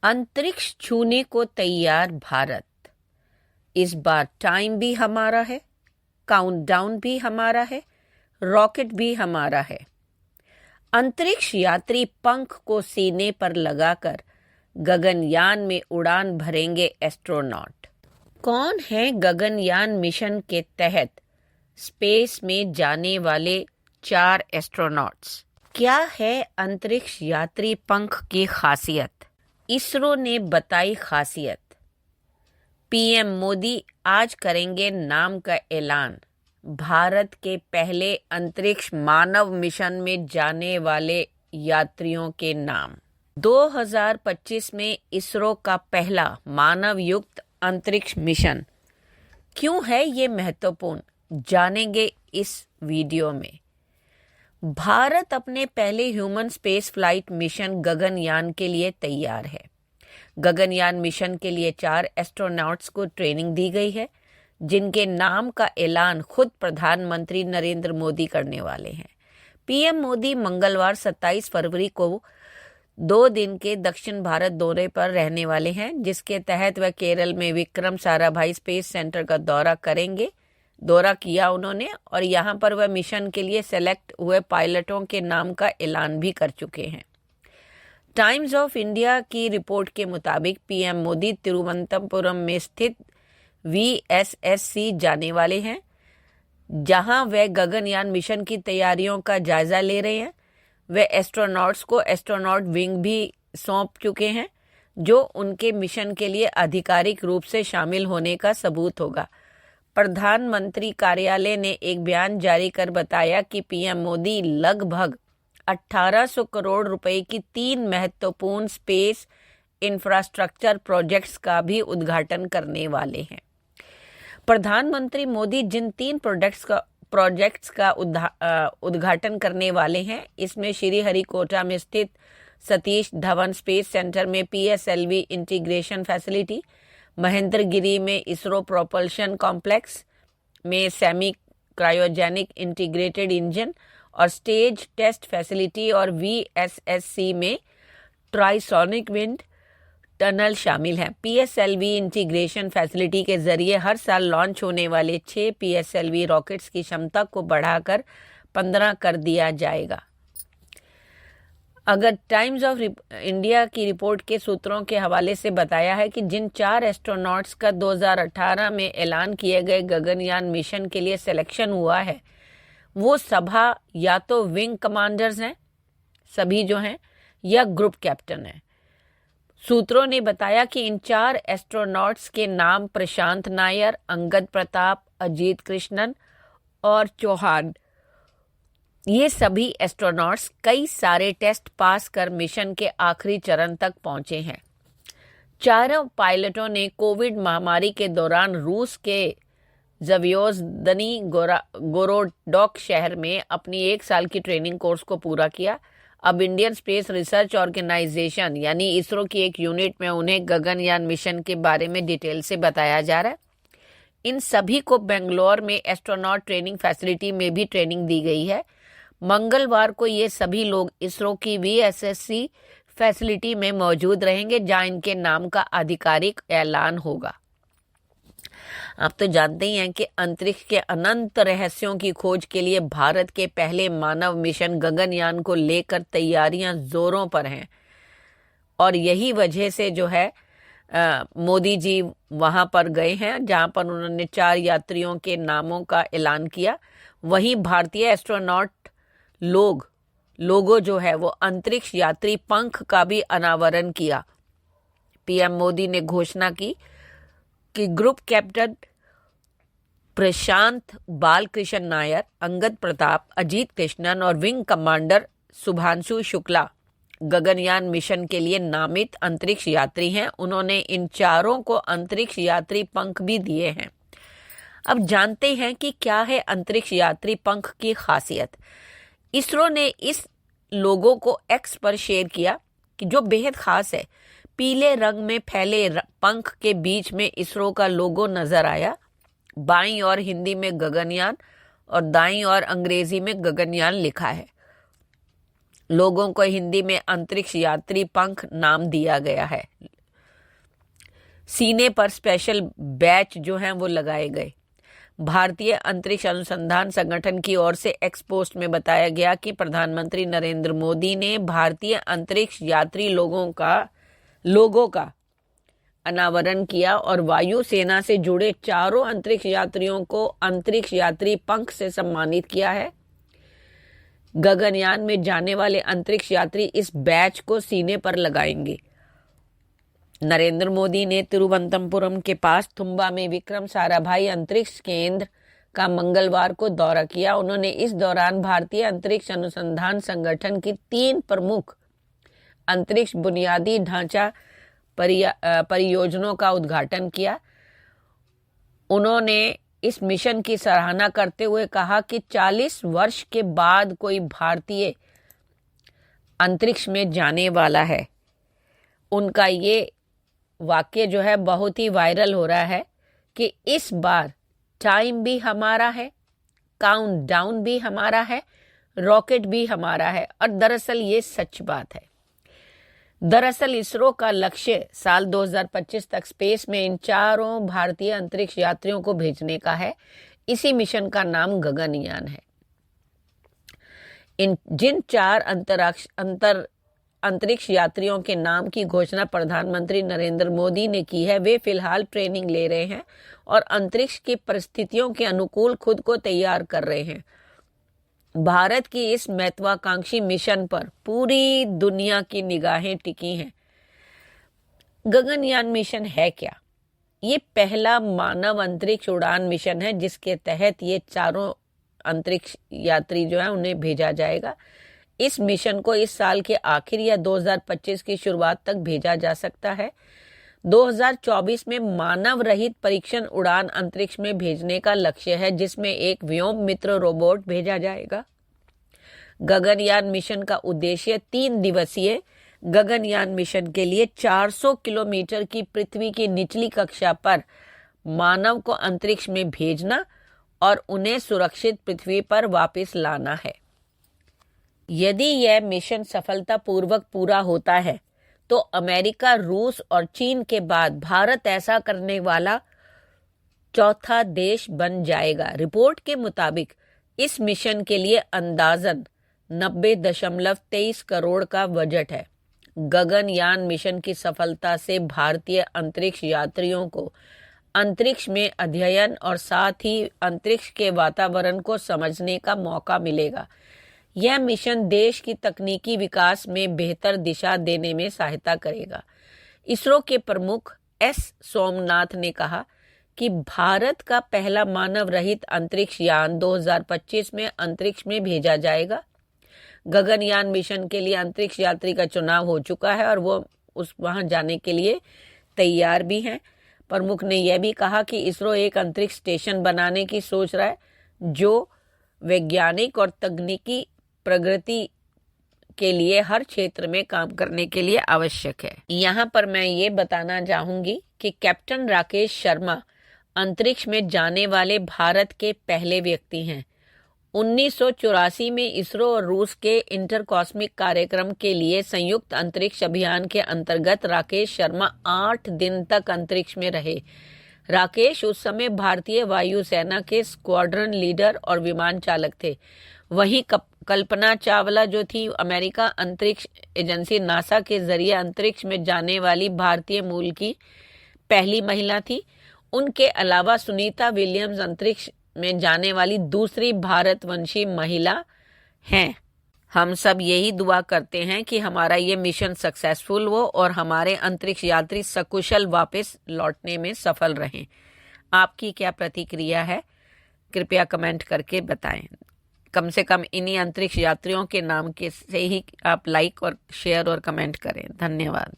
अंतरिक्ष छूने को तैयार भारत। इस बार टाइम भी हमारा है, काउंटडाउन भी हमारा है, रॉकेट भी हमारा है। अंतरिक्ष यात्री पंख को सीने पर लगाकर गगनयान में उड़ान भरेंगे एस्ट्रोनॉट। कौन है गगनयान मिशन के तहत स्पेस में जाने वाले 4 एस्ट्रोनॉट्स? क्या है अंतरिक्ष यात्री पंख की खासियत? इसरो ने बताई खासियत। पीएम मोदी आज करेंगे नाम का ऐलान। भारत के पहले अंतरिक्ष मानव मिशन में जाने वाले यात्रियों के नाम। 2025 में इसरो का पहला मानव युक्त अंतरिक्ष मिशन। क्यों है ये महत्वपूर्ण, जानेंगे इस वीडियो में। भारत अपने पहले human space flight mission Gaganyaan के लिए तैयार है। गगनयान मिशन के लिए 4 एस्ट्रोनॉट्स को ट्रेनिंग दी गई है, जिनके नाम का ऐलान खुद प्रधानमंत्री नरेंद्र मोदी करने वाले हैं। पीएम मोदी मंगलवार 27 फरवरी को 2 दिन के दक्षिण भारत दौरे पर रहने वाले हैं, जिसके तहत वह केरल में विक्रम साराभाई स्पेस सेंटर का दौरा किया उन्होंने, और यहाँ पर वह मिशन के लिए सेलेक्ट हुए पायलटों के नाम का ऐलान भी कर चुके हैं। टाइम्स ऑफ इंडिया की रिपोर्ट के मुताबिक पीएम मोदी तिरुवनंतपुरम में स्थित VSSC जाने वाले हैं, जहां वे गगनयान मिशन की तैयारियों का जायजा ले रहे हैं। वे एस्ट्रोनॉट्स को एस्ट्रोनॉट विंग भी सौंप चुके हैं, जो उनके मिशन के लिए आधिकारिक रूप से शामिल होने का सबूत होगा। प्रधानमंत्री कार्यालय ने एक बयान जारी कर बताया कि पीएम मोदी लगभग 1800 करोड़ रुपए की 3 महत्वपूर्ण स्पेस इंफ्रास्ट्रक्चर प्रोजेक्ट्स का भी उद्घाटन करने वाले हैं। प्रधानमंत्री मोदी जिन 3 प्रोजेक्ट्स का उद्घाटन करने वाले हैं, इसमें श्रीहरिकोटा में स्थित सतीश धवन स्पेस सेंटर में PSLV इंटीग्रेशन फैसिलिटी, महेंद्रगिरी में इसरो प्रोपल्शन कॉम्प्लेक्स में सेमी क्रायोजेनिक इंटीग्रेटेड इंजन और स्टेज टेस्ट फैसिलिटी, और VSSC में ट्राइसोनिक विंड टनल शामिल हैं। PSLV इंटीग्रेशन फैसिलिटी के जरिए हर साल लॉन्च होने वाले 6 PSLV रॉकेट्स की क्षमता को बढ़ाकर 15 कर दिया जाएगा। अगर टाइम्स ऑफ इंडिया की रिपोर्ट के सूत्रों के हवाले से बताया है कि जिन 4 एस्ट्रोनॉट्स का 2018 में ऐलान किए गए गगनयान मिशन के लिए सिलेक्शन हुआ है, वो सभा या तो विंग कमांडर्स हैं, सभी जो हैं, या ग्रुप कैप्टन हैं। सूत्रों ने बताया कि इन 4 एस्ट्रोनॉट्स के नाम प्रशांत नायर, अंगद प्रताप, अजीत कृष्णन और चौहान। ये सभी एस्ट्रोनॉट्स कई सारे टेस्ट पास कर मिशन के आखिरी चरण तक पहुंचे हैं। चारों पायलटों ने कोविड महामारी के दौरान रूस के ज़वियोज़दनी गोरोडोक शहर में अपनी 1 साल की ट्रेनिंग कोर्स को पूरा किया। अब इंडियन स्पेस रिसर्च ऑर्गेनाइजेशन यानी इसरो की एक यूनिट में उन्हें गगनयान मिशन के बारे में डिटेल से बताया जा रहा है। इन सभी को बेंगलोर में एस्ट्रोनॉट ट्रेनिंग फैसिलिटी में भी ट्रेनिंग दी गई है। मंगलवार को ये सभी लोग इसरो की VSSC फैसिलिटी में मौजूद रहेंगे, जहां इनके नाम का आधिकारिक ऐलान होगा। आप तो जानते ही हैं कि अंतरिक्ष के अनंत रहस्यों की खोज के लिए भारत के पहले मानव मिशन गगनयान को लेकर तैयारियां जोरों पर हैं, और यही वजह से जो है मोदी जी वहां पर गए हैं, जहां पर उन्होंने 4 यात्रियों के नामों का ऐलान किया। वहीं भारतीय एस्ट्रोनॉट लोगो जो है वो अंतरिक्ष यात्री पंख का भी अनावरण किया। पीएम मोदी ने घोषणा की कि ग्रुप कैप्टन प्रशांत बालकृष्ण नायर, अंगद प्रताप, अजीत कृष्णन और wing commander Shubhanshu Shukla Gaganyaan mission के लिए नामित अंतरिक्ष यात्री हैं। उन्होंने इन चारों को अंतरिक्ष यात्री पंख भी दिए हैं। अब जानते हैं कि क्या है अंतरिक्ष यात्री पंख की खासियत। इसरो ने इस लोगो को X पर शेयर किया कि जो बेहद खास है। पीले रंग में फैले पंख के बीच में इसरो का लोगो नजर आया। बाईं ओर हिंदी में गगनयान और दाईं ओर अंग्रेजी में गगनयान लिखा है। लोगों को हिंदी में अंतरिक्ष यात्री पंख नाम दिया गया है। सीने पर स्पेशल बैच जो हैं वो लगाए गए। भारतीय अंतरिक्ष अनुसंधान संगठन की ओर से एक्स पोस्ट में बताया गया कि प्रधानमंत्री नरेंद्र मोदी ने भारतीय अंतरिक्ष यात्री लोगों का अनावरण किया और वायुसेना से जुड़े 4 अंतरिक्ष यात्रियों को अंतरिक्ष यात्री पंख से सम्मानित किया है। गगनयान में जाने वाले अंतरिक्ष यात्री इस बैच को सीने पर लगाएंगे। नरेंद्र मोदी ने तिरुवनंतपुरम के पास थुम्बा में विक्रम साराभाई अंतरिक्ष केंद्र का मंगलवार को दौरा किया। उन्होंने इस दौरान भारतीय अंतरिक्ष अनुसंधान संगठन की 3 प्रमुख अंतरिक्ष बुनियादी ढांचा परियोजनाओं का उद्घाटन किया। उन्होंने इस मिशन की सराहना करते हुए कहा कि 40 वर्ष के बाद कोई भारतीय अंतरिक्ष में जाने वाला है। उनका ये वाक्य जो है बहुत ही वायरल हो रहा है कि इस बार टाइम भी हमारा है, काउंटडाउन भी हमारा है, रॉकेट भी हमारा है। और दरअसल ये सच बात है। दरअसल इसरो का लक्ष्य साल 2025 तक स्पेस में इन 4 भारतीय अंतरिक्ष यात्रियों को भेजने का है। इसी मिशन का नाम गगनयान है। जिन 4 अंतरिक्ष यात्रियों के नाम की घोषणा प्रधानमंत्री नरेंद्र मोदी ने की है, वे फिलहाल ट्रेनिंग ले रहे हैं और अंतरिक्ष की परिस्थितियों के अनुकूल खुद को तैयार कर रहे हैं। भारत की इस महत्वाकांक्षी मिशन पर पूरी दुनिया की निगाहें टिकी हैं। गगनयान मिशन है क्या? ये पहला मानव अंतरिक्ष उड़ान मिशन है जिसके तहत ये 4 अंतरिक्ष यात्री जो है उन्हें भेजा जाएगा। इस मिशन को इस साल के आखिर या 2025 की शुरुआत तक भेजा जा सकता है। 2024 में मानव रहित परीक्षण उड़ान अंतरिक्ष में भेजने का लक्ष्य है, जिसमें एक व्योम मित्र रोबोट भेजा जाएगा। गगनयान मिशन का उद्देश्य 3 दिवसीय गगनयान मिशन के लिए 400 किलोमीटर की पृथ्वी की निचली कक्षा पर मानव को अंतरिक्ष में भेजना और उन्हें सुरक्षित पृथ्वी पर वापस लाना है। यदि यह मिशन सफलतापूर्वक पूरा होता है तो अमेरिका, रूस और चीन के बाद भारत ऐसा करने वाला 4था देश बन जाएगा। रिपोर्ट के मुताबिक इस मिशन के लिए अंदाजन 90.23 करोड़ का बजट है। गगनयान मिशन की सफलता से भारतीय अंतरिक्ष यात्रियों को अंतरिक्ष में अध्ययन और साथ ही अंतरिक्ष के वातावरण को समझने का मौका मिलेगा। यह मिशन देश की तकनीकी विकास में बेहतर दिशा देने में सहायता करेगा। इसरो के प्रमुख एस सोमनाथ ने कहा कि भारत का पहला मानव रहित अंतरिक्ष यान 2025 में अंतरिक्ष में भेजा जाएगा। गगनयान मिशन के लिए अंतरिक्ष यात्री का चुनाव हो चुका है और वो वहां जाने के लिए तैयार भी हैं। प्रमुख ने यह भी कहा कि इसरो एक अंतरिक्ष स्टेशन बनाने की सोच रहा है जो वैज्ञानिक और तकनीकी प्रगति के लिए हर क्षेत्र में काम करने के लिए आवश्यक है। यहाँ पर मैं ये बताना चाहूंगी कि कैप्टन राकेश शर्मा अंतरिक्ष में जाने वाले भारत के पहले व्यक्ति हैं। 1984 में इसरो और रूस के इंटरकॉस्मिक कार्यक्रम के लिए संयुक्त अंतरिक्ष अभियान के अंतर्गत राकेश शर्मा 8 दिन तक अंतरिक्ष में रहे। राकेश उस समय भारतीय वायुसेना के स्क्वाड्रन लीडर और विमान चालक थे। वहीं कल्पना चावला जो थी अमेरिका अंतरिक्ष एजेंसी नासा के जरिए अंतरिक्ष में जाने वाली भारतीय मूल की पहली महिला थी। उनके अलावा सुनीता विलियम्स अंतरिक्ष में जाने वाली दूसरी भारतवंशी महिला हैं। हम सब यही दुआ करते हैं कि हमारा ये मिशन सक्सेसफुल हो और हमारे अंतरिक्ष यात्री सकुशल वापस लौटने में सफल रहें। आपकी क्या प्रतिक्रिया है? कृपया कमेंट करके बताएं। कम से कम इन्हीं अंतरिक्ष यात्रियों के नाम के से ही आप लाइक और शेयर और कमेंट करें। धन्यवाद।